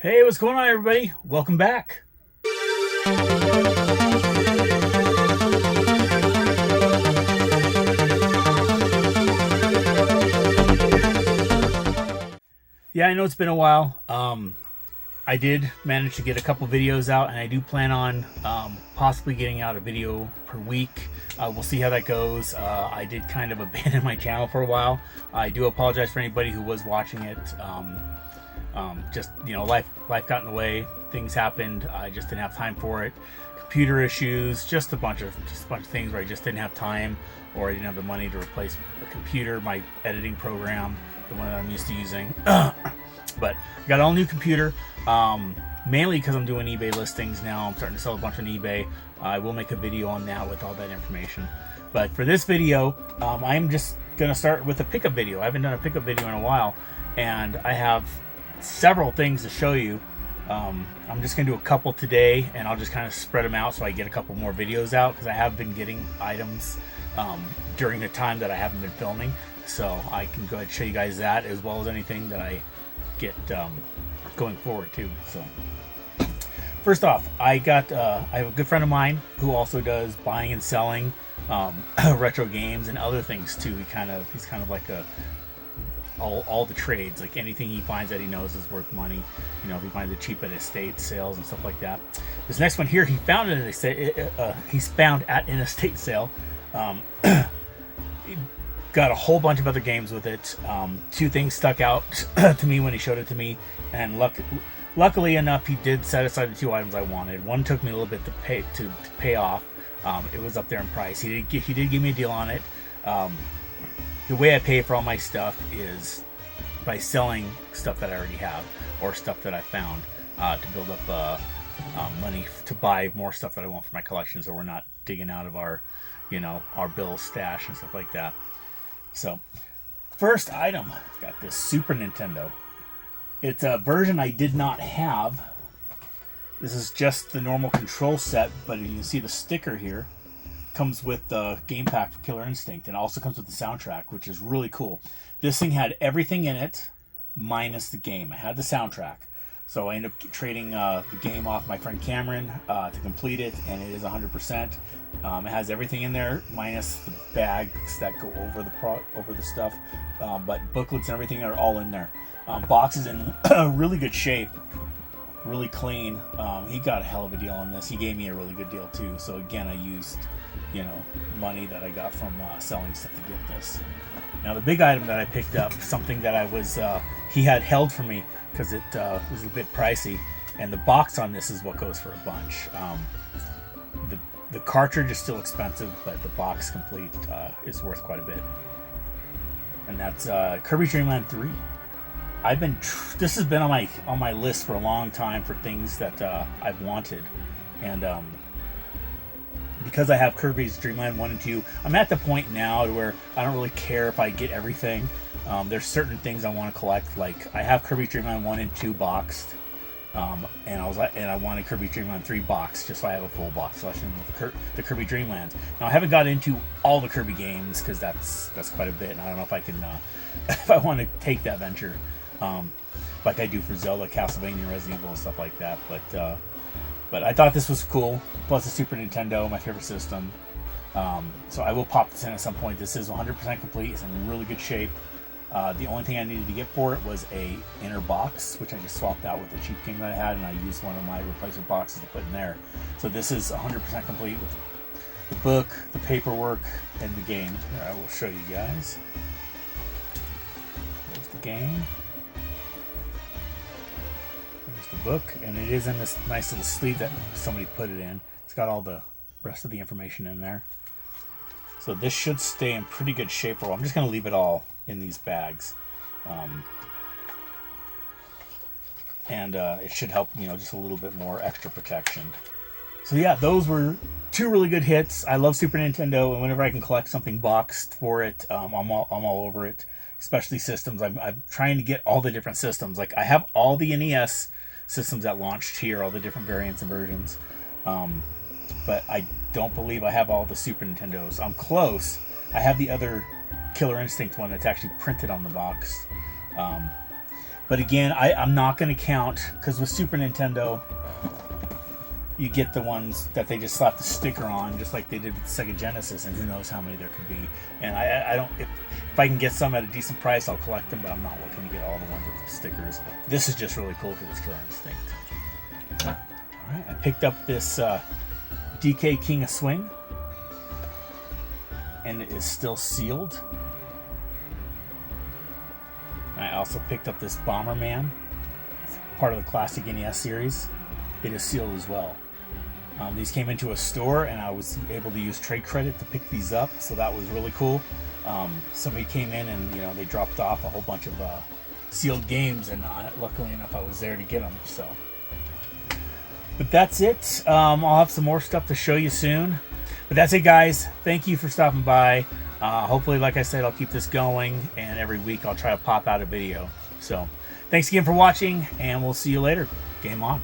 Hey, what's going on, everybody? Welcome back. Yeah, I know it's been a while. I did manage to get a couple videos out, and I do plan on possibly getting out a video per week. We'll see how that goes. I did kind of abandon my channel for a while. I do apologize for anybody who was watching it. Just, life got in the way. Things happened. I just didn't have time for it. Computer issues, just a bunch of things where I just didn't have time, or I didn't have the money to replace a computer, my editing program, the one that I'm used to using. But I got an all new computer, mainly because I'm doing eBay listings now. I'm starting to sell a bunch on eBay. I will make a video on that with all that information. But for this video, I'm just going to start with a pickup video. I haven't done a pickup video in a while, and I have several things to show you. I'm just going to do a couple today, and I'll just kind of spread them out so I get a couple more videos out, because I have been getting items during the time that I haven't been filming. So I can go ahead and show you guys that, as well as anything that I get going forward too. So first off, I have a good friend of mine who also does buying and selling retro games and other things too. He's kind of like all the trades. Like anything he finds that he knows is worth money, if he finds it cheap at estate sales and stuff like that. This next one here, he found at an estate sale. He got a whole bunch of other games with it. Two things stuck out to me when he showed it to me, and luckily enough, he did set aside the two items I wanted. One took me a little bit to pay off. It was up there in price. He did give me a deal on it. The way I pay for all my stuff is by selling stuff that I already have, or stuff that I found, to build up money to buy more stuff that I want for my collection, so we're not digging out of our bill stash and stuff like that. So, first item, got this Super Nintendo. It's a version I did not have. This is just the normal control set, but you can see the sticker here. Comes with the game pack for Killer Instinct, and also comes with the soundtrack, which is really cool. This thing had everything in it minus the game. I had the soundtrack, so I ended up trading the game off my friend Cameron to complete it, and it is 100%. It has everything in there minus the bags that go over the stuff, but booklets and everything are all in there. Box is in really good shape, really clean. He got a hell of a deal on this. He gave me a really good deal too. So again, I used money that I got from selling stuff to get this. Now the big item that I picked up, something that I was he had held for me because it was a bit pricey, and the box on this is what goes for a bunch. The cartridge is still expensive, but the box complete is worth quite a bit. And that's Kirby's Dream Land 3. This has been on my list for a long time for things that I've wanted, and because I have Kirby's Dream Land 1 and 2, I'm at the point now where I don't really care if I get everything. There's certain things I want to collect, like I have Kirby's Dream Land 1 and 2 boxed, and I wanted Kirby's Dream Land 3 boxed, just so I have a full box collection with the Kirby Dream Lands. Now I haven't got into all the Kirby games because that's quite a bit, and I don't know if I can if I want to take that venture, like I do for Zelda, Castlevania, Resident Evil, and stuff like that. But I thought this was cool. Plus the Super Nintendo, my favorite system. So I will pop this in at some point. This is 100% complete. It's in really good shape. The only thing I needed to get for it was a inner box, which I just swapped out with the cheap game that I had, and I used one of my replacement boxes to put in there. So this is 100% complete with the book, the paperwork, and the game. Here, I will show you guys. There's the game. The book, and it is in this nice little sleeve that somebody put it in. It's got all the rest of the information in there, so this should stay in pretty good shape. I'm just going to leave it all in these bags, and it should help, just a little bit more extra protection. So yeah, those were two really good hits. I love Super Nintendo, and whenever I can collect something boxed for it, I'm all over it. Especially systems. I'm trying to get all the different systems. Like I have all the NES systems that launched here, all the different variants and versions, but I don't believe I have all the Super Nintendos. I'm close. I have the other Killer Instinct one that's actually printed on the box, But again, I'm not going to count, because with Super Nintendo, you get the ones that they just slap the sticker on, just like they did with the Sega Genesis, and who knows how many there could be. And I don't, if I can get some at a decent price, I'll collect them, but I'm not looking to get all the ones with the stickers. This is just really cool because it's Killer Instinct. Alright, I picked up this DK King of Swing, and it is still sealed. I also picked up this Bomberman, part of the classic NES series. It is sealed as well. These came into a store, and I was able to use trade credit to pick these up, so that was really cool. Somebody came in and, you know, they dropped off a whole bunch of sealed games, and luckily enough I was there to get them. So, but that's it. I'll have some more stuff to show you soon, but that's it, guys. Thank you for stopping by. Hopefully, like I said, I'll keep this going, and every week I'll try to pop out a video. So thanks again for watching, and we'll see you later. Game on.